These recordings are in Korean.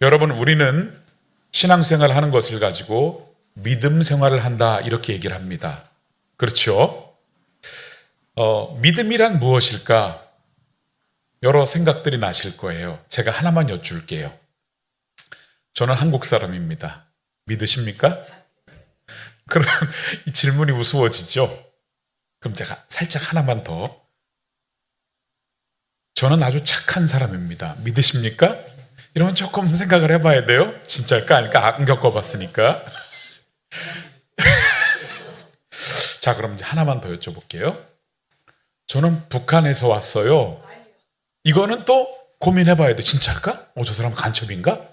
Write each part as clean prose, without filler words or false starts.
여러분, 우리는 신앙생활을 하는 것을 가지고 믿음 생활을 한다 이렇게 얘기를 합니다. 그렇죠? 믿음이란 무엇일까? 여러 생각들이 나실 거예요. 제가 하나만 여쭐게요. 저는 한국 사람입니다. 믿으십니까? 그럼 이 질문이 우스워지죠? 그럼 제가 살짝 하나만 더. 저는 아주 착한 사람입니다. 믿으십니까? 이러면 조금 생각을 해봐야 돼요. 진짜일까 아닐까? 안 겪어봤으니까. 자, 그럼 이제 하나만 더 여쭤볼게요. 저는 북한에서 왔어요. 이거는 또 고민해봐야 돼. 진짜일까? 저 사람 간첩인가?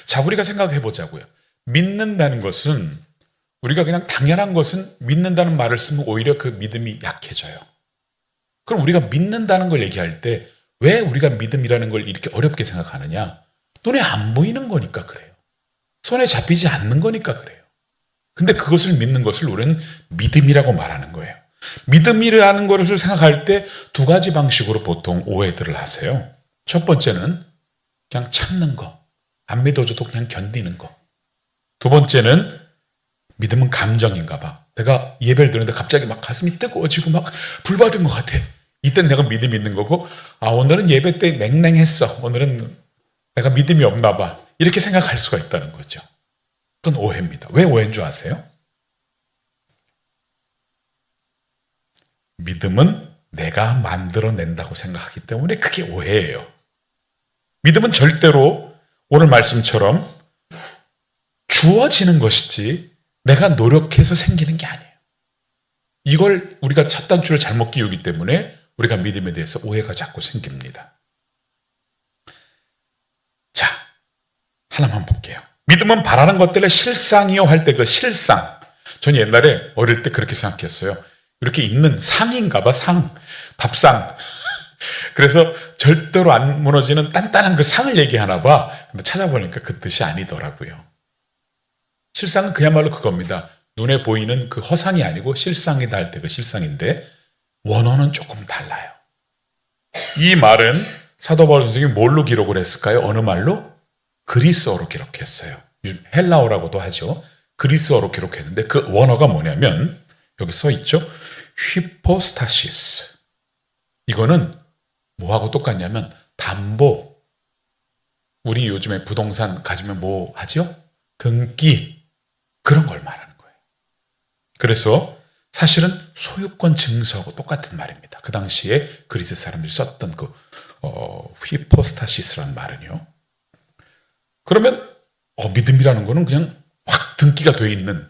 자, 우리가 생각해보자고요. 믿는다는 것은, 우리가 그냥 당연한 것은 믿는다는 말을 쓰면 오히려 그 믿음이 약해져요. 그럼 우리가 믿는다는 걸 얘기할 때 왜 우리가 믿음이라는 걸 이렇게 어렵게 생각하느냐? 눈에 안 보이는 거니까 그래요. 손에 잡히지 않는 거니까 그래요. 근데 그것을 믿는 것을 우리는 믿음이라고 말하는 거예요. 믿음이라는 것을 생각할 때 두 가지 방식으로 보통 오해들을 하세요. 첫 번째는 그냥 참는 거. 안 믿어줘도 그냥 견디는 거. 두 번째는 믿음은 감정인가 봐. 내가 예배를 드는데 갑자기 막 가슴이 뜨거워지고 막 불받은 것 같아. 이때는 내가 믿음이 있는 거고, 오늘은 예배 때 맹랭했어. 오늘은 내가 믿음이 없나 봐. 이렇게 생각할 수가 있다는 거죠. 그건 오해입니다. 왜 오해인 줄 아세요? 믿음은 내가 만들어낸다고 생각하기 때문에 그게 오해예요. 믿음은 절대로 오늘 말씀처럼 주어지는 것이지 내가 노력해서 생기는 게 아니에요. 이걸 우리가 첫 단추를 잘못 끼우기 때문에 우리가 믿음에 대해서 오해가 자꾸 생깁니다. 자, 하나만 볼게요. 믿음은 바라는 것들의 실상이요 할 때 그 실상. 전 옛날에 어릴 때 그렇게 생각했어요. 이렇게 있는 상인가 봐, 상. 밥상. 그래서 절대로 안 무너지는 단단한 그 상을 얘기하나 봐. 근데 찾아보니까 그 뜻이 아니더라고요. 실상은 그야말로 그겁니다. 눈에 보이는 그 허상이 아니고 실상이다 할 때 그 실상인데 원어는 조금 달라요. 이 말은 사도 바울 선생님이 뭘로 기록을 했을까요? 어느 말로? 그리스어로 기록했어요. 요즘 헬라어라고도 하죠. 그리스어로 기록했는데 그 원어가 뭐냐면 여기 써 있죠. 휘포스타시스. 이거는 뭐하고 똑같냐면 담보. 우리 요즘에 부동산 가지면 뭐 하죠? 등기. 그런 걸 말하는 거예요. 그래서 사실은 소유권 증서하고 똑같은 말입니다. 그 당시에 그리스 사람들이 썼던 그 휘포스타시스라는 말은요. 그러면 믿음이라는 거는 그냥 확 등기가 돼 있는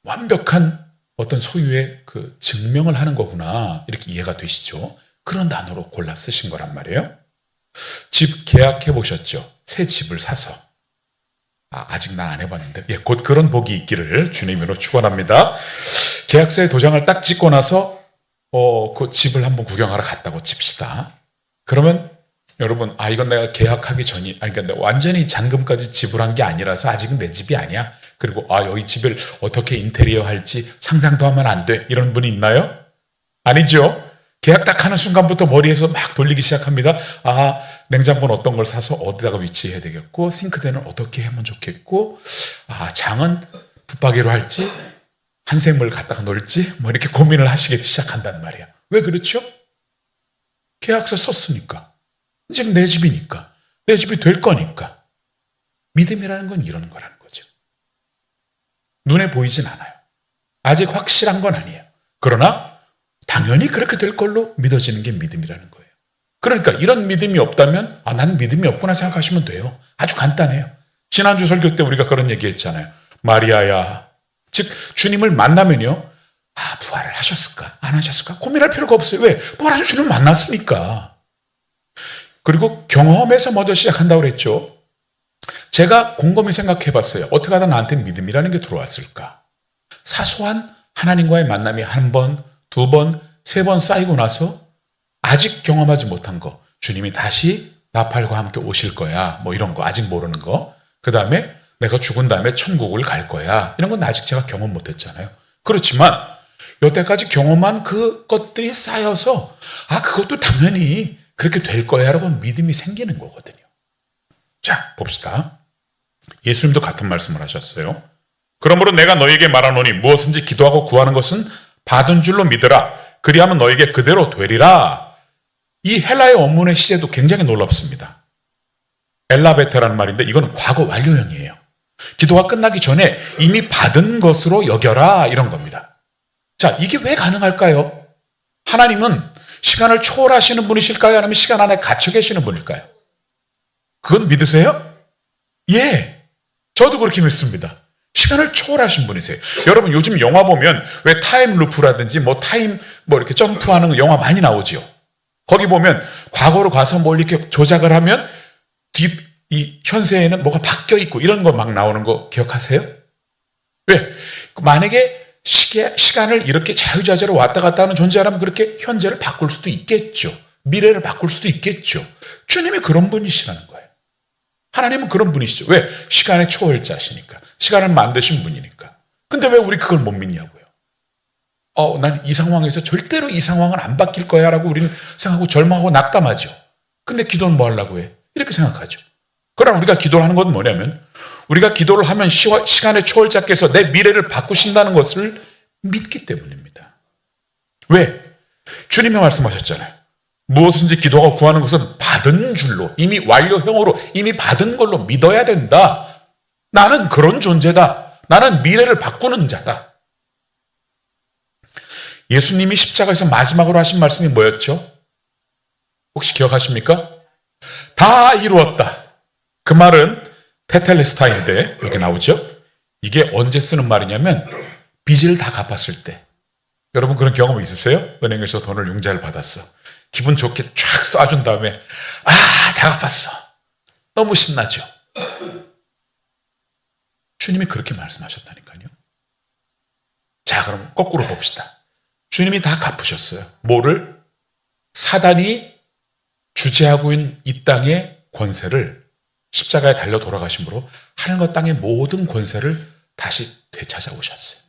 완벽한 어떤 소유의 그 증명을 하는 거구나. 이렇게 이해가 되시죠? 그런 단어로 골라 쓰신 거란 말이에요. 집 계약해 보셨죠? 새 집을 사서. 아직 난 안 해봤는데 곧 그런 복이 있기를 주님으로 축원합니다. 계약서에 도장을 딱 찍고 나서 그 집을 한번 구경하러 갔다고 칩시다. 그러면 여러분 이건 내가 계약하기 전이 그러니까 완전히 잔금까지 지불한 게 아니라서 아직은 내 집이 아니야. 그리고 여기 집을 어떻게 인테리어 할지 상상도 하면 안 돼. 이런 분이 있나요? 아니죠. 계약 딱 하는 순간부터 머리에서 막 돌리기 시작합니다. 냉장고는 어떤 걸 사서 어디다가 위치해야 되겠고, 싱크대는 어떻게 하면 좋겠고, 장은 붙박이로 할지, 한샘물 갖다가 놓을지, 뭐 이렇게 고민을 하시기 시작한단 말이야. 왜 그렇죠? 계약서 썼으니까. 이제 내 집이니까. 내 집이 될 거니까. 믿음이라는 건 이러는 거라는 거죠. 눈에 보이진 않아요. 아직 확실한 건 아니에요. 그러나 당연히 그렇게 될 걸로 믿어지는 게 믿음이라는 거예요. 그러니까 이런 믿음이 없다면 나는 믿음이 없구나 생각하시면 돼요. 아주 간단해요. 지난주 설교 때 우리가 그런 얘기 했잖아요. 마리아야. 즉 주님을 만나면요. 부활을 하셨을까? 안 하셨을까? 고민할 필요가 없어요. 왜? 부활하신 주님을 만났으니까. 그리고 경험에서 먼저 시작한다고 그랬죠. 제가 곰곰이 생각해 봤어요. 어떻게 하다 나한테는 믿음이라는 게 들어왔을까? 사소한 하나님과의 만남이 한 번, 두 번, 세 번 쌓이고 나서 아직 경험하지 못한 거. 주님이 다시 나팔과 함께 오실 거야. 뭐 이런 거. 아직 모르는 거. 그 다음에 내가 죽은 다음에 천국을 갈 거야. 이런 건 아직 제가 경험 못했잖아요. 그렇지만 여태까지 경험한 그 것들이 쌓여서 그것도 당연히 그렇게 될 거야 라고 믿음이 생기는 거거든요. 자, 봅시다. 예수님도 같은 말씀을 하셨어요. 그러므로 내가 너희에게 말하노니 무엇인지 기도하고 구하는 것은 받은 줄로 믿으라. 그리하면 너희에게 그대로 되리라. 이 헬라의 원문의 시제도 굉장히 놀랍습니다. 엘라베테라는 말인데 이건 과거 완료형이에요. 기도가 끝나기 전에 이미 받은 것으로 여겨라 이런 겁니다. 자, 이게 왜 가능할까요? 하나님은 시간을 초월하시는 분이실까요? 아니면 시간 안에 갇혀 계시는 분일까요? 그건 믿으세요? 예, 저도 그렇게 믿습니다. 시간을 초월하신 분이세요. 여러분 요즘 영화 보면 왜 타임 루프라든지 타임 이렇게 점프하는 영화 많이 나오지요. 거기 보면 과거로 가서 이렇게 조작을 하면 이 현세에는 뭐가 바뀌어 있고 이런 거 막 나오는 거 기억하세요? 왜? 만약에 시간을 이렇게 자유자재로 왔다 갔다 하는 존재라면 그렇게 현재를 바꿀 수도 있겠죠. 미래를 바꿀 수도 있겠죠. 주님이 그런 분이시라는 거예요. 하나님은 그런 분이시죠. 왜? 시간의 초월자시니까. 시간을 만드신 분이니까. 근데 왜 우리 그걸 못 믿냐고요. 난 이 상황에서 절대로 이 상황은 안 바뀔 거야 라고 우리는 생각하고 절망하고 낙담하죠. 근데 기도는 뭐 하려고 해? 이렇게 생각하죠. 그러나 우리가 기도를 하는 건 뭐냐면 우리가 기도를 하면 시간의 초월자께서 내 미래를 바꾸신다는 것을 믿기 때문입니다. 왜? 주님이 말씀하셨잖아요. 무엇인지 기도하고 구하는 것은 받은 줄로 이미 완료형으로 이미 받은 걸로 믿어야 된다. 나는 그런 존재다. 나는 미래를 바꾸는 자다. 예수님이 십자가에서 마지막으로 하신 말씀이 뭐였죠? 혹시 기억하십니까? 다 이루었다. 그 말은 테텔레스타인데 여기 나오죠? 이게 언제 쓰는 말이냐면 빚을 다 갚았을 때. 여러분 그런 경험 있으세요? 은행에서 돈을 융자를 받았어. 기분 좋게 쫙 쏴준 다음에 다 갚았어. 너무 신나죠? 주님이 그렇게 말씀하셨다니까요. 자, 그럼 거꾸로 봅시다. 주님이 다 갚으셨어요. 뭐를? 사단이 주재하고 있는 이 땅의 권세를 십자가에 달려 돌아가심으로 하늘과 땅의 모든 권세를 다시 되찾아오셨어요.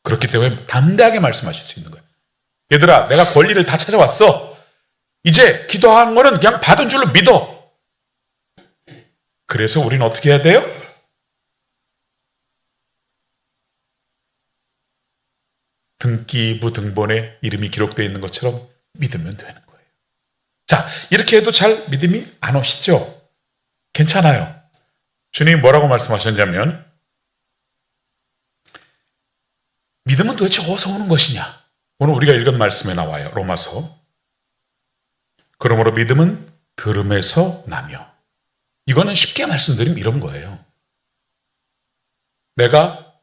그렇기 때문에 담대하게 말씀하실 수 있는 거예요. 얘들아, 내가 권리를 다 찾아왔어. 이제 기도하는 거는 그냥 받은 줄로 믿어. 그래서 우리는 어떻게 해야 돼요? 등기부 등본에 이름이 기록되어 있는 것처럼 믿으면 되는 거예요. 자, 이렇게 해도 잘 믿음이 안 오시죠? 괜찮아요. 주님이 뭐라고 말씀하셨냐면 믿음은 도대체 어디서 오는 것이냐? 오늘 우리가 읽은 말씀에 나와요. 로마서. 그러므로 믿음은 들음에서 나며. 이거는 쉽게 말씀드리면 이런 거예요. 내가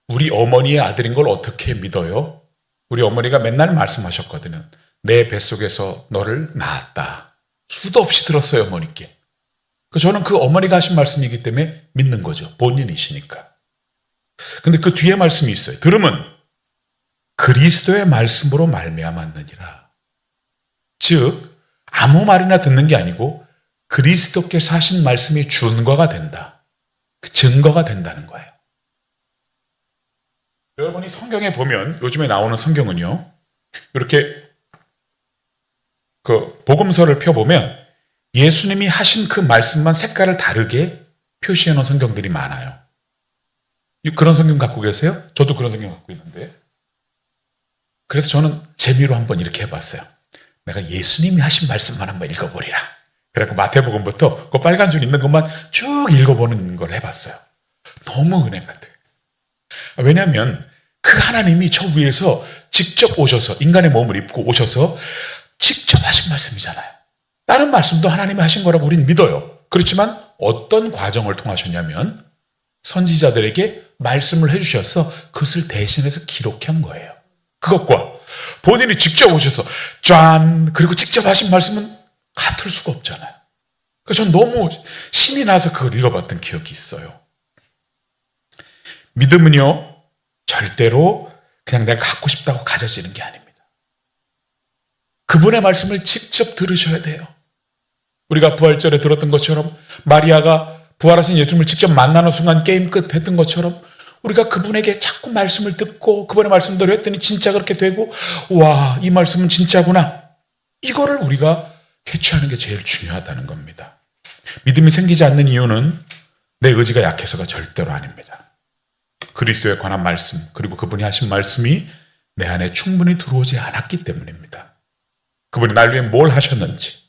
우리 어머니의 아들인 걸 어떻게 믿어요? 우리 어머니가 맨날 말씀하셨거든요. 내 뱃속에서 너를 낳았다. 수도 없이 들었어요, 어머니께. 저는 그 어머니가 하신 말씀이기 때문에 믿는 거죠. 본인이시니까. 근데 그 뒤에 말씀이 있어요. 들음은 그리스도의 말씀으로 말미암았느니라. 즉 아무 말이나 듣는 게 아니고 그리스도께서 하신 말씀이 준거가 된다. 그 증거가 된다는 거예요. 여러분이 성경에 보면 요즘에 나오는 성경은요. 이렇게 그 복음서를 펴보면 예수님이 하신 그 말씀만 색깔을 다르게 표시해 놓은 성경들이 많아요. 그런 성경 갖고 계세요? 저도 그런 성경 갖고 있는데. 그래서 저는 재미로 한번 이렇게 해봤어요. 내가 예수님이 하신 말씀만 한번 읽어보리라. 그래서 마태복음부터 그 빨간 줄 있는 것만 쭉 읽어보는 걸 해봤어요. 너무 은혜 같아요. 왜냐하면 그 하나님이 저 위에서 직접 오셔서 인간의 몸을 입고 오셔서 직접 하신 말씀이잖아요. 다른 말씀도 하나님이 하신 거라고 우리는 믿어요. 그렇지만 어떤 과정을 통하셨냐면 선지자들에게 말씀을 해주셔서 그것을 대신해서 기록한 거예요. 그것과 본인이 직접 오셔서 짠 그리고 직접 하신 말씀은 같을 수가 없잖아요. 그래서 전 너무 신이 나서 그걸 읽어봤던 기억이 있어요. 믿음은요 절대로 그냥 내가 갖고 싶다고 가져지는 게 아닙니다. 그분의 말씀을 직접 들으셔야 돼요. 우리가 부활절에 들었던 것처럼 마리아가 부활하신 예수님을 직접 만나는 순간 게임 끝 했던 것처럼 우리가 그분에게 자꾸 말씀을 듣고 그분의 말씀대로 했더니 진짜 그렇게 되고 와, 이 말씀은 진짜구나. 이거를 우리가 캐치하는 게 제일 중요하다는 겁니다. 믿음이 생기지 않는 이유는 내 의지가 약해서가 절대로 아닙니다. 그리스도에 관한 말씀, 그리고 그분이 하신 말씀이 내 안에 충분히 들어오지 않았기 때문입니다. 그분이 날 위해 뭘 하셨는지,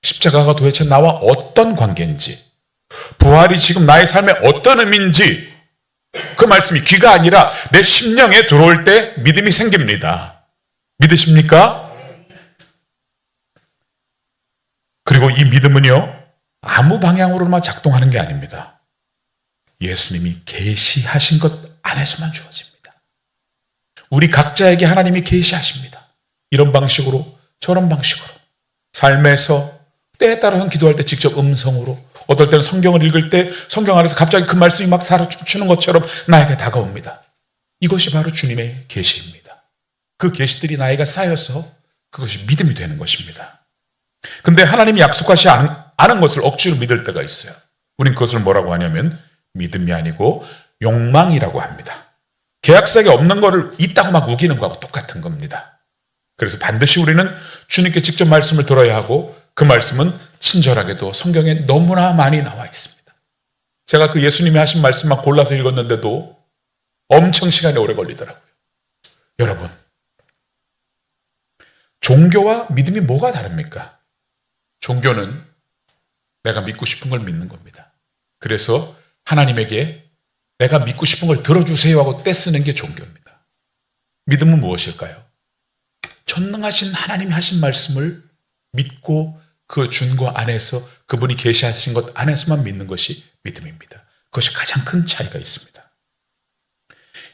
십자가가 도대체 나와 어떤 관계인지, 부활이 지금 나의 삶에 어떤 의미인지, 그 말씀이 귀가 아니라 내 심령에 들어올 때 믿음이 생깁니다. 믿으십니까? 그리고 이 믿음은요, 아무 방향으로만 작동하는 게 아닙니다. 예수님이 계시하신 것 안에서만 주어집니다. 우리 각자에게 하나님이 계시하십니다. 이런 방식으로, 저런 방식으로. 삶에서 때에 따라서는 기도할 때 직접 음성으로, 어떨 때는 성경을 읽을 때 성경 안에서 갑자기 그 말씀이 막 살아주는 것처럼 나에게 다가옵니다. 이것이 바로 주님의 계시입니다. 그 계시들이 나에게 쌓여서 그것이 믿음이 되는 것입니다. 근데 하나님이 약속하지 않은 것을 억지로 믿을 때가 있어요. 우린 그것을 뭐라고 하냐면 믿음이 아니고 욕망이라고 합니다. 계약서에 없는 거를 있다고 막 우기는 거하고 똑같은 겁니다. 그래서 반드시 우리는 주님께 직접 말씀을 들어야 하고, 그 말씀은 친절하게도 성경에 너무나 많이 나와 있습니다. 제가 그 예수님이 하신 말씀만 골라서 읽었는데도 엄청 시간이 오래 걸리더라고요. 여러분, 종교와 믿음이 뭐가 다릅니까? 종교는 내가 믿고 싶은 걸 믿는 겁니다. 그래서 하나님에게 내가 믿고 싶은 걸 들어주세요 하고 떼쓰는 게 종교입니다. 믿음은 무엇일까요? 전능하신 하나님이 하신 말씀을 믿고 그 준거 안에서, 그분이 계시하신 것 안에서만 믿는 것이 믿음입니다. 그것이 가장 큰 차이가 있습니다.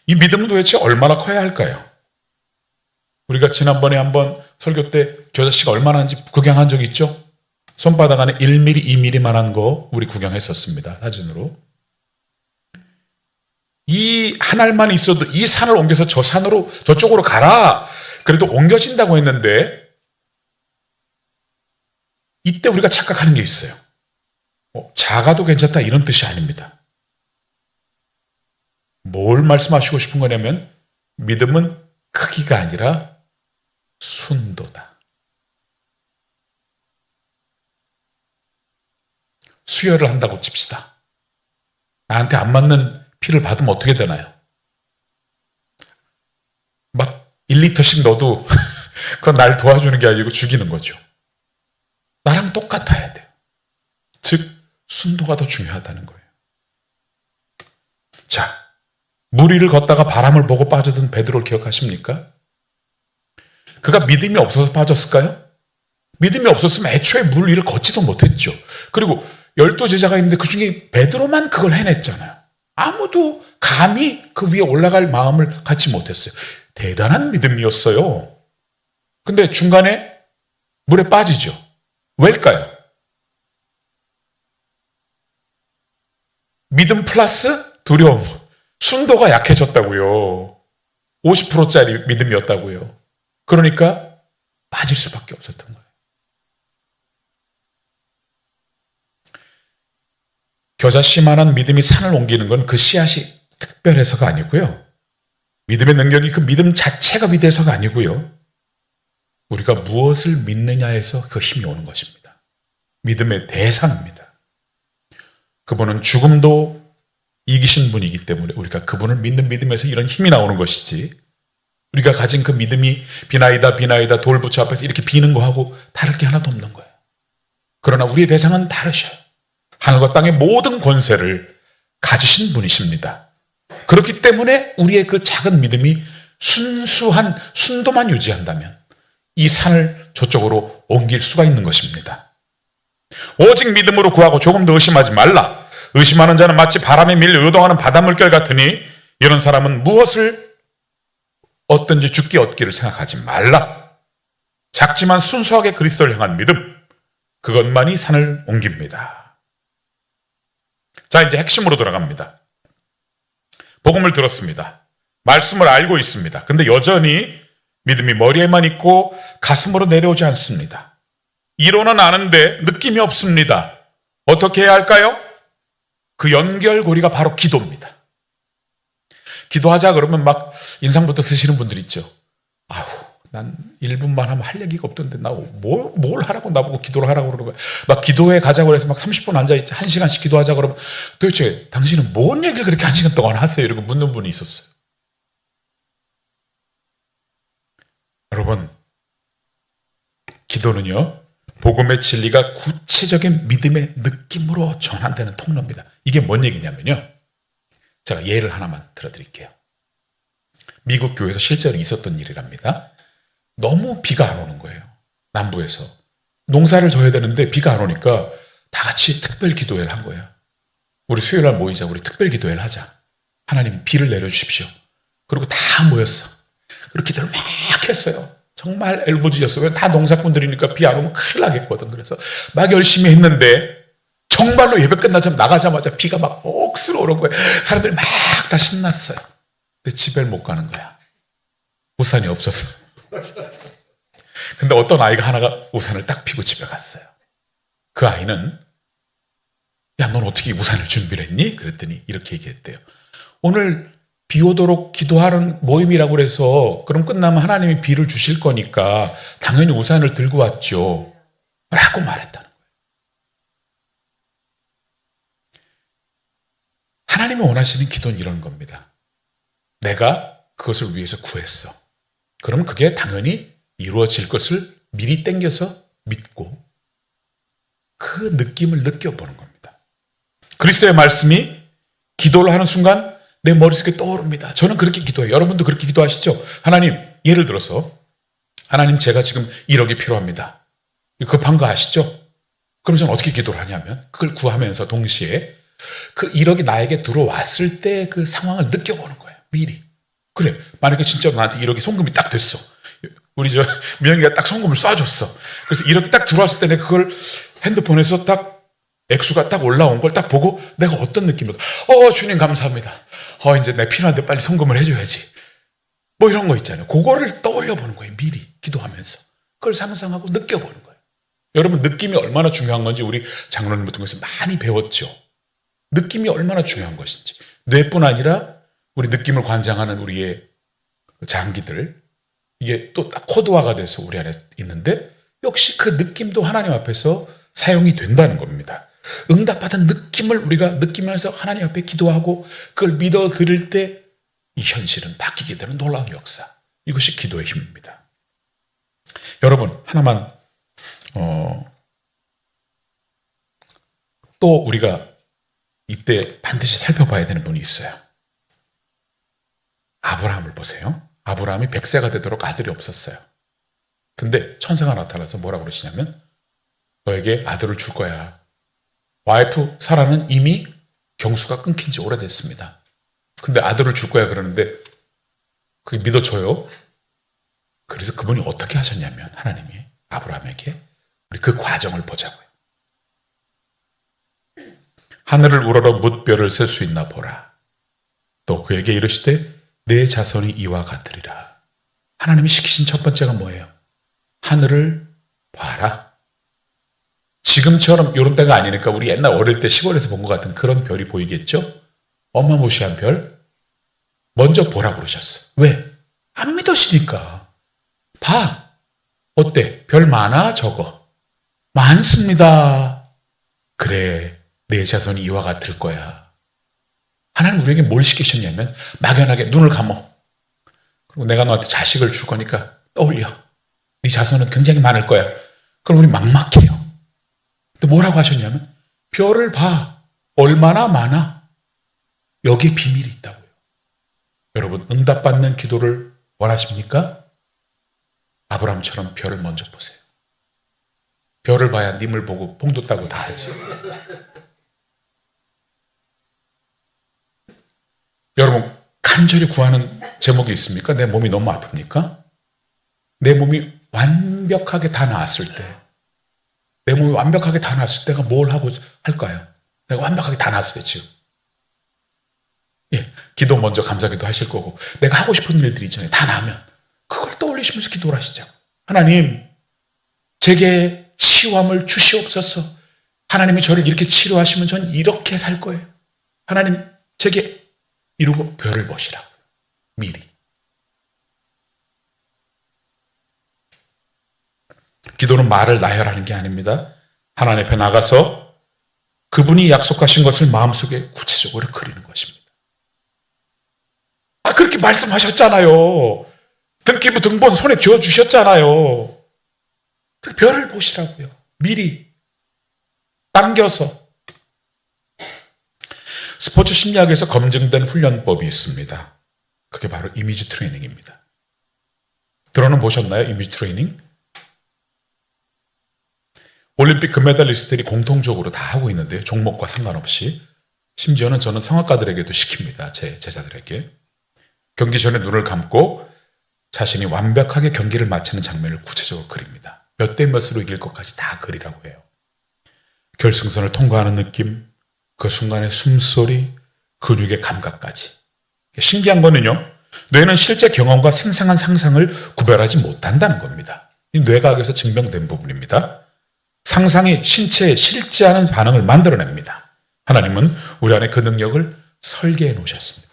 이 믿음은 도대체 얼마나 커야 할까요? 우리가 지난번에 한번 설교 때 겨자씨가 얼마나 하는지 구경한 적 있죠? 손바닥 안에 1mm, 2mm만한 거 우리 구경했었습니다. 사진으로. 이 한 알만 있어도 이 산을 옮겨서 저 산으로, 저쪽으로 가라. 그래도 옮겨진다고 했는데, 이때 우리가 착각하는 게 있어요. 작아도 괜찮다 이런 뜻이 아닙니다. 뭘 말씀하시고 싶은 거냐면 믿음은 크기가 아니라 순도다. 수혈을 한다고 칩시다. 나한테 안 맞는 피를 받으면 어떻게 되나요? 막 1리터씩 넣어도 그건 날 도와주는 게 아니고 죽이는 거죠. 나랑 똑같아야 돼요. 즉 순도가 더 중요하다는 거예요. 자, 물 위를 걷다가 바람을 보고 빠져든 베드로를 기억하십니까? 그가 믿음이 없어서 빠졌을까요? 믿음이 없었으면 애초에 물 위를 걷지도 못했죠. 그리고 12제자가 있는데 그 중에 베드로만 그걸 해냈잖아요. 아무도 감히 그 위에 올라갈 마음을 갖지 못했어요. 대단한 믿음이었어요. 근데 중간에 물에 빠지죠. 왜일까요? 믿음 플러스 두려움, 순도가 약해졌다고요. 50%짜리 믿음이었다고요. 그러니까 빠질 수밖에 없었던 거예요. 겨자씨만한 믿음이 산을 옮기는 건 그 씨앗이 특별해서가 아니고요. 믿음의 능력이 그 믿음 자체가 위대해서가 아니고요. 우리가 무엇을 믿느냐에서 그 힘이 오는 것입니다. 믿음의 대상입니다. 그분은 죽음도 이기신 분이기 때문에 우리가 그분을 믿는 믿음에서 이런 힘이 나오는 것이지, 우리가 가진 그 믿음이 비나이다 비나이다 돌부처 앞에서 이렇게 비는 거하고 다를 게 하나도 없는 거예요. 그러나 우리의 대상은 다르셔요. 하늘과 땅의 모든 권세를 가지신 분이십니다. 그렇기 때문에 우리의 그 작은 믿음이 순수한 순도만 유지한다면 이 산을 저쪽으로 옮길 수가 있는 것입니다. 오직 믿음으로 구하고 조금도 의심하지 말라. 의심하는 자는 마치 바람에 밀려 요동하는 바닷물결 같으니 이런 사람은 무엇을 얻든지 죽기 얻기를 생각하지 말라. 작지만 순수하게 그리스도를 향한 믿음, 그것만이 산을 옮깁니다. 자, 이제 핵심으로 돌아갑니다. 복음을 들었습니다. 말씀을 알고 있습니다. 근데 여전히 믿음이 머리에만 있고 가슴으로 내려오지 않습니다. 이론은 아는데 느낌이 없습니다. 어떻게 해야 할까요? 그 연결고리가 바로 기도입니다. 기도하자 그러면 막 인상부터 쓰시는 분들 있죠. 아우, 난 1분만 하면 할 얘기가 없던데 뭘 하라고 나보고 기도를 하라고 그러는 거야. 막 기도회 가자고 해서 막 30분 앉아있지 1시간씩 기도하자 그러면 도대체 당신은 뭔 얘기를 그렇게 1시간 동안 하세요? 이러고 묻는 분이 있었어요. 여러분, 기도는요, 복음의 진리가 구체적인 믿음의 느낌으로 전환되는 통로입니다. 이게 뭔 얘기냐면요, 제가 예를 하나만 들어드릴게요. 미국 교회에서 실제로 있었던 일이랍니다. 너무 비가 안 오는 거예요. 남부에서. 농사를 져야 되는데 비가 안 오니까 다 같이 특별 기도회를 한 거예요. 우리 수요일 날 모이자. 우리 특별 기도회를 하자. 하나님 비를 내려주십시오. 그리고 다 모였어. 그리고 기도를 막 했어요. 정말 엘부짖었어요. 다 농사꾼들이니까 비 안 오면 큰일 나겠거든. 그래서 막 열심히 했는데 정말로 예배 나가자마자 비가 막 억수로 오는 거예요. 사람들이 막 다 신났어요. 근데 집에 못 가는 거야. 우산이 없어서. 근데 어떤 아이가 하나가 우산을 딱 피고 집에 갔어요. 그 아이는 야, 넌 어떻게 우산을 준비를 했니? 그랬더니 이렇게 얘기했대요. 오늘 비 오도록 기도하는 모임이라고 해서 그럼 끝나면 하나님이 비를 주실 거니까 당연히 우산을 들고 왔죠. 라고 말했다는 거예요. 하나님이 원하시는 기도는 이런 겁니다. 내가 그것을 위해서 구했어. 그럼 그게 당연히 이루어질 것을 미리 땡겨서 믿고 그 느낌을 느껴보는 겁니다. 그리스도의 말씀이 기도를 하는 순간 내 머릿속에 떠오릅니다. 저는 그렇게 기도해요. 여러분도 그렇게 기도하시죠? 하나님, 예를 들어서 하나님 제가 지금 1억이 필요합니다. 급한 거 아시죠? 그럼 저는 어떻게 기도를 하냐면 그걸 구하면서 동시에 그 1억이 나에게 들어왔을 때 그 상황을 느껴보는 거예요. 미리. 그래, 만약에 진짜 나한테 1억이 송금이 딱 됐어. 우리 명희가 딱 송금을 쏴줬어. 그래서 1억이 딱 들어왔을 때 내가 그걸 핸드폰에서 딱 액수가 딱 올라온 걸 딱 보고 내가 어떤 느낌일까? 주님 감사합니다. 이제 내 필요한데 빨리 송금을 해줘야지. 뭐 이런 거 있잖아요. 그거를 떠올려 보는 거예요. 미리 기도하면서. 그걸 상상하고 느껴보는 거예요. 여러분, 느낌이 얼마나 중요한 건지 우리 장로님부터 통해서 많이 배웠죠. 느낌이 얼마나 중요한 것인지. 뇌뿐 아니라 우리 느낌을 관장하는 우리의 장기들, 이게 또 딱 코드화가 돼서 우리 안에 있는데 역시 그 느낌도 하나님 앞에서 사용이 된다는 겁니다. 응답받은 느낌을 우리가 느끼면서 하나님 앞에 기도하고 그걸 믿어 드릴 때 이 현실은 바뀌게 되는 놀라운 역사. 이것이 기도의 힘입니다. 여러분, 하나만 또 우리가 이때 반드시 살펴봐야 되는 분이 있어요. 아브라함을 보세요. 아브라함이 100세가 되도록 아들이 없었어요. 근데 천사가 나타나서 뭐라고 그러시냐면 너에게 아들을 줄 거야. 와이프 사라는 이미 경수가 끊긴 지 오래됐습니다. 근데 아들을 줄 거야 그러는데 그게 믿어져요? 그래서 그분이 어떻게 하셨냐면 하나님이 아브라함에게 우리 그 과정을 보자고요. 하늘을 우러러 뭇별을 셀 수 있나 보라. 또 그에게 이르시되 내 자손이 이와 같으리라. 하나님이 시키신 첫 번째가 뭐예요? 하늘을 봐라. 지금처럼 이런 때가 아니니까 우리 옛날 어릴 때 시골에서 본 것 같은 그런 별이 보이겠죠? 어마무시한 별. 먼저 보라고 그러셨어. 왜? 안 믿으시니까. 봐. 어때? 별 많아? 적어? 많습니다. 그래. 내 자손이 이와 같을 거야. 하나님 우리에게 뭘 시키셨냐면 막연하게 눈을 감어. 그리고 내가 너한테 자식을 줄 거니까 떠올려. 네 자손은 굉장히 많을 거야. 그럼 우리 막막해요. 근데 뭐라고 하셨냐면 별을 봐. 얼마나 많아. 여기에 비밀이 있다고요. 여러분, 응답받는 기도를 원하십니까? 아브라함처럼 별을 먼저 보세요. 별을 봐야 님을 보고 봉도 따고 다 하지. 여러분, 간절히 구하는 제목이 있습니까? 내 몸이 너무 아픕니까? 내 몸이 완벽하게 다 나았을 때, 내 몸이 완벽하게 다 나았을 때가 뭘 하고 할까요? 내가 완벽하게 다 나았을 때 지금. 기도 먼저 감사기도 하실 거고, 내가 하고 싶은 일들이 있잖아요. 다 나면 그걸 떠올리시면서 기도를 하시죠. 하나님, 제게 치유함을 주시옵소서. 하나님이 저를 이렇게 치료하시면 전 이렇게 살 거예요. 하나님, 제게 이루고 별을 보시라고. 미리. 기도는 말을 나열하는 게 아닙니다. 하나님 앞에 나가서 그분이 약속하신 것을 마음속에 구체적으로 그리는 것입니다. 그렇게 말씀하셨잖아요. 등기부 등본 손에 쥐어주셨잖아요. 별을 보시라고요. 미리 당겨서. 스포츠 심리학에서 검증된 훈련법이 있습니다. 그게 바로 이미지 트레이닝입니다. 들어는 보셨나요? 이미지 트레이닝? 올림픽 금메달리스트들이 공통적으로 다 하고 있는데요. 종목과 상관없이. 심지어는 저는 성악가들에게도 시킵니다. 제 제자들에게. 경기 전에 눈을 감고 자신이 완벽하게 경기를 마치는 장면을 구체적으로 그립니다. 몇 대 몇으로 이길 것까지 다 그리라고 해요. 결승선을 통과하는 느낌, 그 순간의 숨소리, 근육의 감각까지. 신기한 거는요. 뇌는 실제 경험과 생생한 상상을 구별하지 못한다는 겁니다. 이 뇌과학에서 증명된 부분입니다. 상상이 신체에 실제 않은 반응을 만들어냅니다. 하나님은 우리 안에 그 능력을 설계해 놓으셨습니다.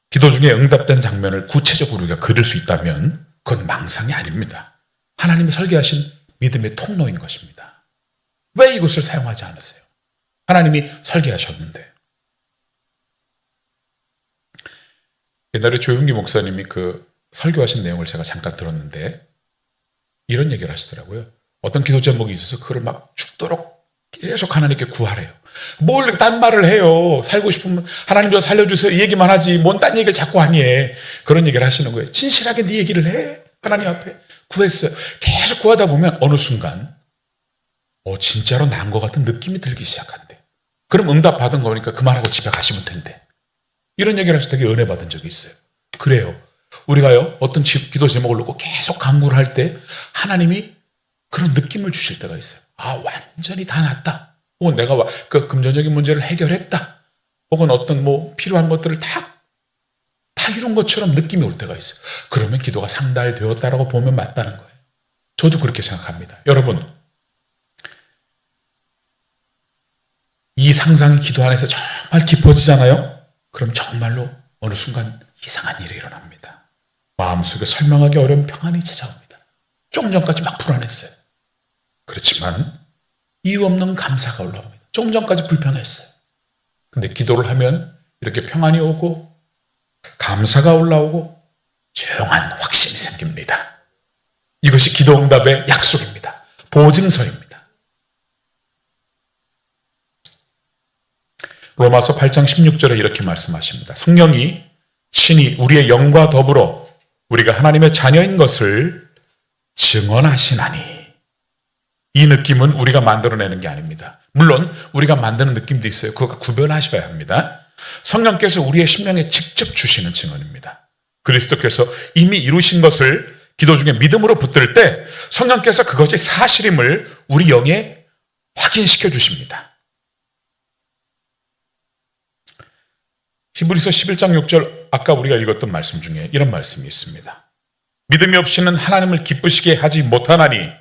기도 중에 응답된 장면을 구체적으로 우리가 그릴 수 있다면 그건 망상이 아닙니다. 하나님이 설계하신 믿음의 통로인 것입니다. 왜 이것을 사용하지 않으세요? 하나님이 설계하셨는데. 옛날에 조용기 목사님이 그 설교하신 내용을 제가 잠깐 들었는데 이런 얘기를 하시더라고요. 어떤 기도 제목이 있어서 그걸 막 죽도록 계속 하나님께 구하래요. 뭘 딴 말을 해요. 살고 싶으면 하나님 저 살려주세요. 이 얘기만 하지 뭔 딴 얘기를 자꾸 하니 해. 그런 얘기를 하시는 거예요. 진실하게 네 얘기를 해. 하나님 앞에 구했어요. 계속 구하다 보면 어느 순간 진짜로 난 것 같은 느낌이 들기 시작한대. 그럼 응답 받은 거니까 그만하고 집에 가시면 된대. 이런 얘기를 하셔서 되게 은혜 받은 적이 있어요. 그래요. 우리가요 어떤 기도 제목을 놓고 계속 간구를 할 때 하나님이 그런 느낌을 주실 때가 있어요. 완전히 다 났다. 혹은 내가 그 금전적인 문제를 해결했다. 혹은 어떤 필요한 것들을 다 이룬 것처럼 느낌이 올 때가 있어요. 그러면 기도가 상달되었다라고 보면 맞다는 거예요. 저도 그렇게 생각합니다. 여러분, 이 상상이 기도 안에서 정말 깊어지잖아요. 그럼 정말로 어느 순간 이상한 일이 일어납니다. 마음속에 설명하기 어려운 평안이 찾아옵니다. 조금 전까지 막 불안했어요. 그렇지만 이유 없는 감사가 올라옵니다. 조금 전까지 불평했어요. 근데 기도를 하면 이렇게 평안이 오고 감사가 올라오고 조용한 확신이 생깁니다. 이것이 기도 응답의 약속입니다. 보증서입니다. 로마서 8장 16절에 이렇게 말씀하십니다. 성령이 친히 우리의 영과 더불어 우리가 하나님의 자녀인 것을 증언하시나니. 이 느낌은 우리가 만들어내는 게 아닙니다. 물론 우리가 만드는 느낌도 있어요. 그거 구별하셔야 합니다. 성령께서 우리의 심령에 직접 주시는 증언입니다. 그리스도께서 이미 이루신 것을 기도 중에 믿음으로 붙들 때 성령께서 그것이 사실임을 우리 영에 확인시켜 주십니다. 히브리서 11장 6절 아까 우리가 읽었던 말씀 중에 이런 말씀이 있습니다. 믿음이 없이는 하나님을 기쁘시게 하지 못하나니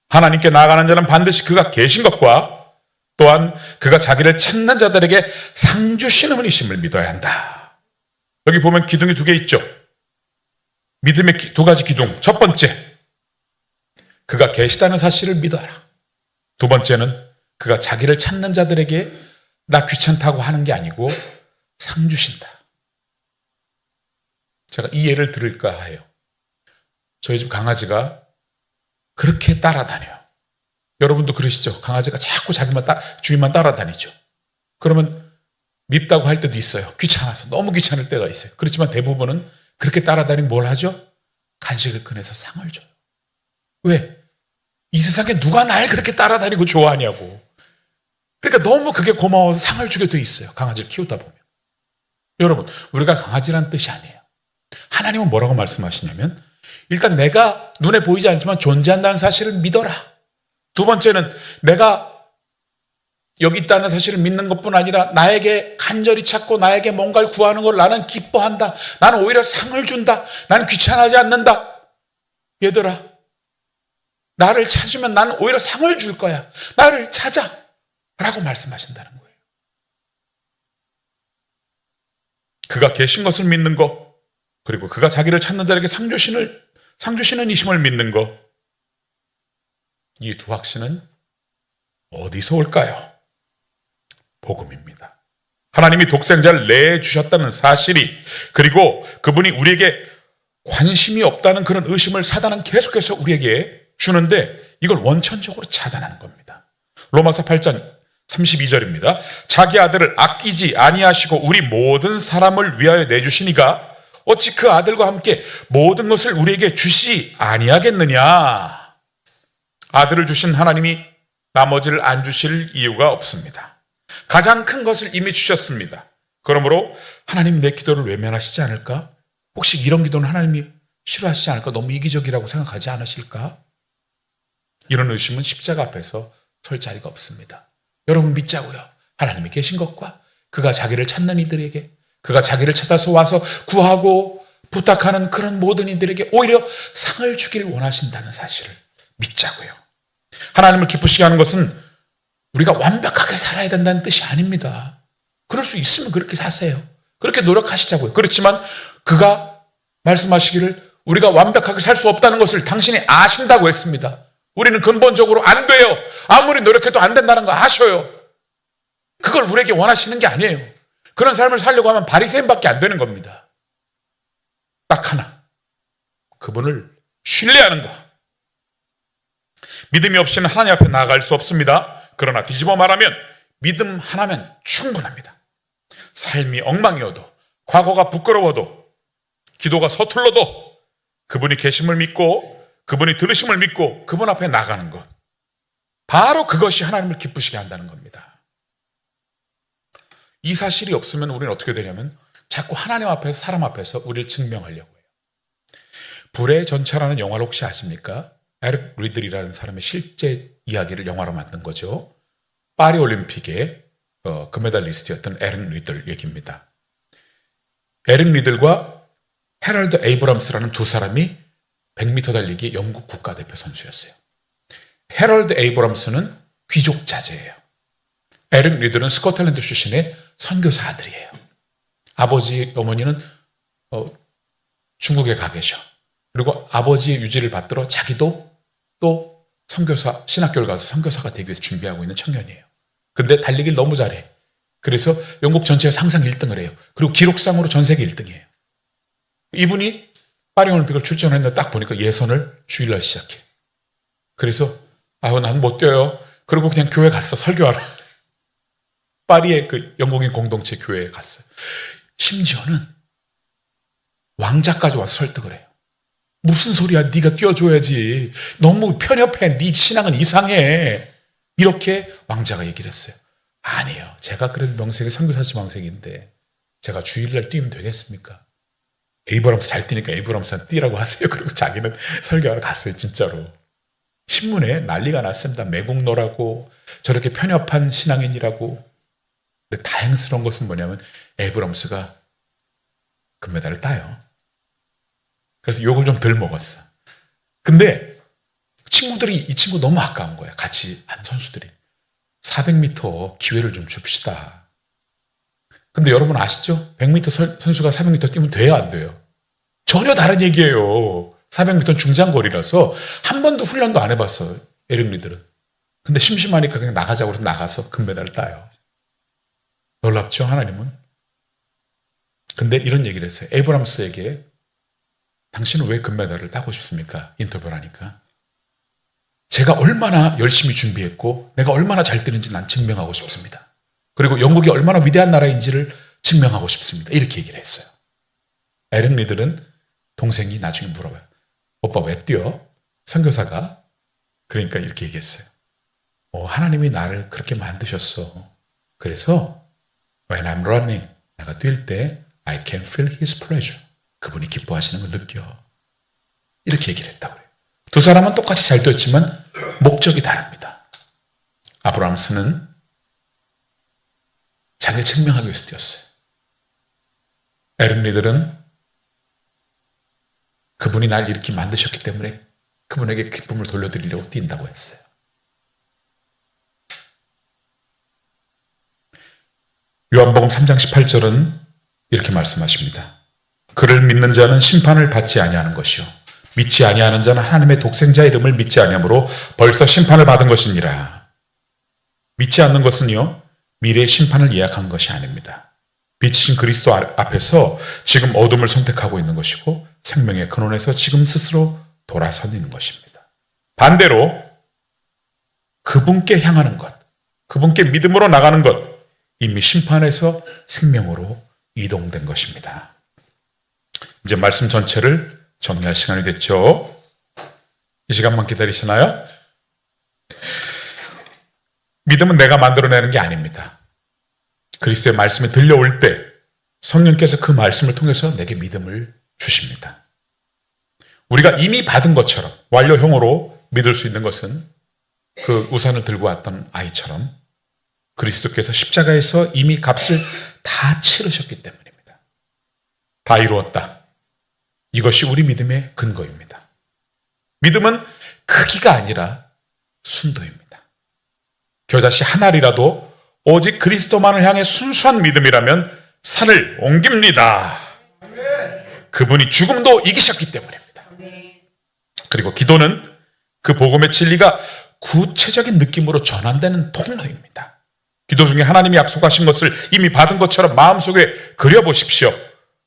하나님께 나아가는 자는 반드시 그가 계신 것과 또한 그가 자기를 찾는 자들에게 상 주시는 분이심을 믿어야 한다. 여기 보면 기둥이 2개 있죠. 믿음의 2가지 기둥. 첫 번째, 그가 계시다는 사실을 믿어라. 2번째는 그가 자기를 찾는 자들에게 나 귀찮다고 하는 게 아니고 상 주신다. 제가 이 예를 들을까 해요. 저희 집 강아지가 그렇게 따라다녀요. 여러분도 그러시죠? 강아지가 자꾸 주인만 따라다니죠. 그러면 밉다고 할 때도 있어요. 귀찮아서 너무 귀찮을 때가 있어요. 그렇지만 대부분은 그렇게 따라다니면 뭘 하죠? 간식을 꺼내서 상을 줘요. 왜? 이 세상에 누가 날 그렇게 따라다니고 좋아하냐고. 그러니까 너무 그게 고마워서 상을 주게 돼 있어요. 강아지를 키우다 보면. 여러분, 우리가 강아지란 뜻이 아니에요. 하나님은 뭐라고 말씀하시냐면 일단 내가 눈에 보이지 않지만 존재한다는 사실을 믿어라. 2번째는 내가 여기 있다는 사실을 믿는 것뿐 아니라 나에게 간절히 찾고 나에게 뭔가를 구하는 걸 나는 기뻐한다. 나는 오히려 상을 준다. 나는 귀찮아하지 않는다. 얘들아, 나를 찾으면 나는 오히려 상을 줄 거야. 나를 찾아. 라고 말씀하신다는 거예요. 그가 계신 것을 믿는 것, 그리고 그가 자기를 찾는 자에게 상 주시는 이심을 믿는 것, 이 두 확신은 어디서 올까요? 복음입니다. 하나님이 독생자를 내주셨다는 사실이, 그리고 그분이 우리에게 관심이 없다는 그런 의심을 사단은 계속해서 우리에게 주는데, 이걸 원천적으로 차단하는 겁니다. 로마서 8장 32절입니다. 자기 아들을 아끼지 아니하시고 우리 모든 사람을 위하여 내주시니가 어찌 그 아들과 함께 모든 것을 우리에게 주시 아니하겠느냐. 아들을 주신 하나님이 나머지를 안 주실 이유가 없습니다. 가장 큰 것을 이미 주셨습니다. 그러므로 하나님 내 기도를 외면하시지 않을까? 혹시 이런 기도는 하나님이 싫어하시지 않을까? 너무 이기적이라고 생각하지 않으실까? 이런 의심은 십자가 앞에서 설 자리가 없습니다. 여러분 믿자고요. 하나님이 계신 것과 그가 자기를 찾는 이들에게, 그가 자기를 찾아서 와서 구하고 부탁하는 그런 모든 이들에게 오히려 상을 주기를 원하신다는 사실을 믿자고요. 하나님을 기쁘시게 하는 것은 우리가 완벽하게 살아야 된다는 뜻이 아닙니다. 그럴 수 있으면 그렇게 사세요. 그렇게 노력하시자고요. 그렇지만 그가 말씀하시기를 우리가 완벽하게 살 수 없다는 것을 당신이 아신다고 했습니다. 우리는 근본적으로 안 돼요. 아무리 노력해도 안 된다는 거 아셔요. 그걸 우리에게 원하시는 게 아니에요. 그런 삶을 살려고 하면 바리새인밖에 안 되는 겁니다. 딱 하나, 그분을 신뢰하는 거. 믿음이 없이는 하나님 앞에 나아갈 수 없습니다. 그러나 뒤집어 말하면 믿음 하나면 충분합니다. 삶이 엉망이어도, 과거가 부끄러워도, 기도가 서툴러도 그분이 계심을 믿고 그분이 들으심을 믿고 그분 앞에 나가는 것, 바로 그것이 하나님을 기쁘시게 한다는 겁니다. 이 사실이 없으면 우리는 어떻게 되냐면 자꾸 하나님 앞에서, 사람 앞에서 우리를 증명하려고 해요. 불의 전차라는 영화를 혹시 아십니까? 에릭 리들이라는 사람의 실제 이야기를 영화로 만든 거죠. 파리 올림픽의 금메달리스트였던 에릭 리들 얘기입니다. 에릭 리들과 헤럴드 에이브럼스라는 두 사람이 100m 달리기 영국 국가대표 선수였어요. 헤럴드 에이브럼스는 귀족 자제예요. 에릭 리들은 스코틀랜드 출신의 선교사 아들이에요. 아버지, 어머니는 중국에 가 계셔. 그리고 아버지의 유지를 받들어 자기도 또 선교사, 신학교를 가서 선교사가 되기 위해서 준비하고 있는 청년이에요. 근데 달리기를 너무 잘해. 그래서 영국 전체에서 항상 1등을 해요. 그리고 기록상으로 전 세계 1등이에요. 이분이 파리 올림픽을 출전했는데 딱 보니까 예선을 주일날 시작해. 그래서 난 못 뛰어요. 그리고 그냥 교회 갔어. 설교하러. 파리의 그 영국인 공동체 교회에 갔어요. 심지어는 왕자까지 와서 설득을 해요. 무슨 소리야, 네가 뛰어줘야지. 너무 편협해. 네 신앙은 이상해. 이렇게 왕자가 얘기를 했어요. 아니에요. 제가 그래도 명색이 선교사 지망생인데 제가 주일날 뛰면 되겠습니까? 에이브럼스 잘 뛰니까 에이브럼스한테 뛰라고 하세요. 그리고 자기는 설교하러 갔어요. 진짜로. 신문에 난리가 났습니다. 매국노라고, 저렇게 편협한 신앙인이라고. 근데 다행스러운 것은 뭐냐면 에이브럼스가 금메달을 따요. 그래서 욕을 좀 덜 먹었어. 근데 친구들이 이 친구 너무 아까운 거야. 같이 한 선수들이. 400m 기회를 좀 줍시다. 근데 여러분 아시죠? 100m 선수가 400m 뛰면 돼요, 안 돼요? 전혀 다른 얘기예요. 400m는 중장거리라서 한 번도 훈련도 안 해봤어요, 에릭 리들은. 근데 심심하니까 그냥 나가자고 해서 나가서 금메달을 따요. 놀랍죠, 하나님은? 근데 이런 얘기를 했어요. 에이브람스에게 당신은 왜 금메달을 따고 싶습니까? 인터뷰를 하니까. 제가 얼마나 열심히 준비했고 내가 얼마나 잘 뛰는지 난 증명하고 싶습니다. 그리고 영국이 얼마나 위대한 나라인지를 증명하고 싶습니다. 이렇게 얘기를 했어요. 에릭 리들은 동생이 나중에 물어봐요. 오빠 왜 뛰어? 선교사가. 그러니까 이렇게 얘기했어요. 하나님이 나를 그렇게 만드셨어. 그래서 when I'm running, 내가 뛸 때 I can feel his pleasure. 그분이 기뻐하시는 걸 느껴. 이렇게 얘기를 했다고 그래요. 두 사람은 똑같이 잘 뛰었지만 목적이 다릅니다. 아브라함스는 자기를 증명하기 위해서 뛰었어요. 에릭 리들은 그분이 날 이렇게 만드셨기 때문에 그분에게 기쁨을 돌려드리려고 뛴다고 했어요. 요한복음 3장 18절은 이렇게 말씀하십니다. 그를 믿는 자는 심판을 받지 아니하는 것이요 믿지 아니하는 자는 하나님의 독생자 이름을 믿지 아니하므로 벌써 심판을 받은 것이니라. 믿지 않는 것은요, 미래의 심판을 예약한 것이 아닙니다. 빛이신 그리스도 앞에서 지금 어둠을 선택하고 있는 것이고 생명의 근원에서 지금 스스로 돌아선 있는 것입니다. 반대로 그분께 향하는 것, 그분께 믿음으로 나가는 것, 이미 심판에서 생명으로 이동된 것입니다. 이제 말씀 전체를 정리할 시간이 됐죠. 이 시간만 기다리시나요? 믿음은 내가 만들어내는 게 아닙니다. 그리스도의 말씀이 들려올 때 성령께서 그 말씀을 통해서 내게 믿음을 주십니다. 우리가 이미 받은 것처럼 완료형으로 믿을 수 있는 것은 그 우산을 들고 왔던 아이처럼 그리스도께서 십자가에서 이미 값을 다 치르셨기 때문입니다. 다 이루었다. 이것이 우리 믿음의 근거입니다. 믿음은 크기가 아니라 순도입니다. 겨자씨 한 알이라도 오직 그리스도만을 향해 순수한 믿음이라면 산을 옮깁니다. 그분이 죽음도 이기셨기 때문입니다. 그리고 기도는 그 복음의 진리가 구체적인 느낌으로 전환되는 통로입니다. 기도 중에 하나님이 약속하신 것을 이미 받은 것처럼 마음속에 그려보십시오.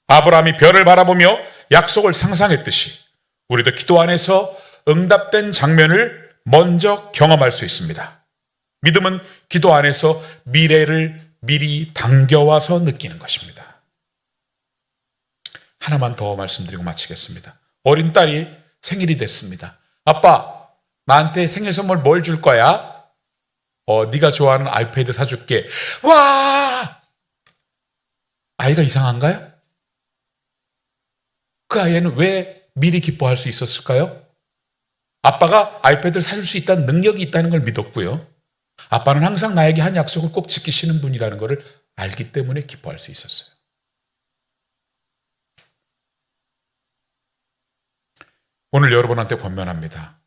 아브라함이 별을 바라보며 약속을 상상했듯이 우리도 기도 안에서 응답된 장면을 먼저 경험할 수 있습니다. 믿음은 기도 안에서 미래를 미리 당겨와서 느끼는 것입니다. 하나만 더 말씀드리고 마치겠습니다. 어린 딸이 생일이 됐습니다. 아빠, 나한테 생일 선물 뭘 줄 거야? 네가 좋아하는 아이패드 사줄게. 와! 아이가 이상한가요? 그 아이는 왜 미리 기뻐할 수 있었을까요? 아빠가 아이패드를 사줄 수 있다는 능력이 있다는 걸 믿었고요. 아빠는 항상 나에게 한 약속을 꼭 지키시는 분이라는 것을 알기 때문에 기뻐할 수 있었어요. 오늘 여러분한테 권면합니다.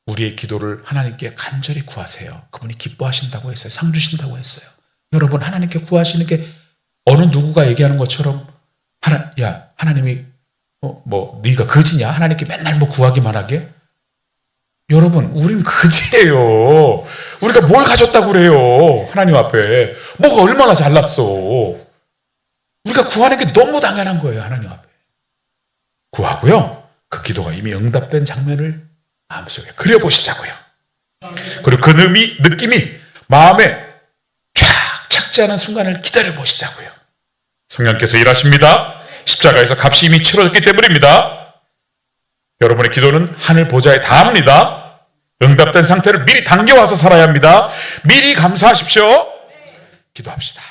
우리의 기도를 하나님께 간절히 구하세요. 그분이 기뻐하신다고 했어요. 상 주신다고 했어요. 여러분, 하나님께 구하시는 게 어느 누구가 얘기하는 것처럼 하나님이 네가 거지냐? 하나님께 맨날 구하기만 하게? 여러분, 우린 거지예요. 우리가 뭘 가졌다고 그래요? 하나님 앞에. 뭐가 얼마나 잘났어. 우리가 구하는 게 너무 당연한 거예요. 하나님 앞에. 구하고요. 그 기도가 이미 응답된 장면을 마음속에 그려보시자고요. 그리고 그 느낌이 마음에 쫙 착지 않은 순간을 기다려보시자고요. 성령께서 일하십니다. 십자가에서 값이 이미 치러졌기 때문입니다. 여러분의 기도는 하늘 보좌에 닿습니다. 응답된 상태를 미리 당겨와서 살아야 합니다. 미리 감사하십시오. 기도합시다.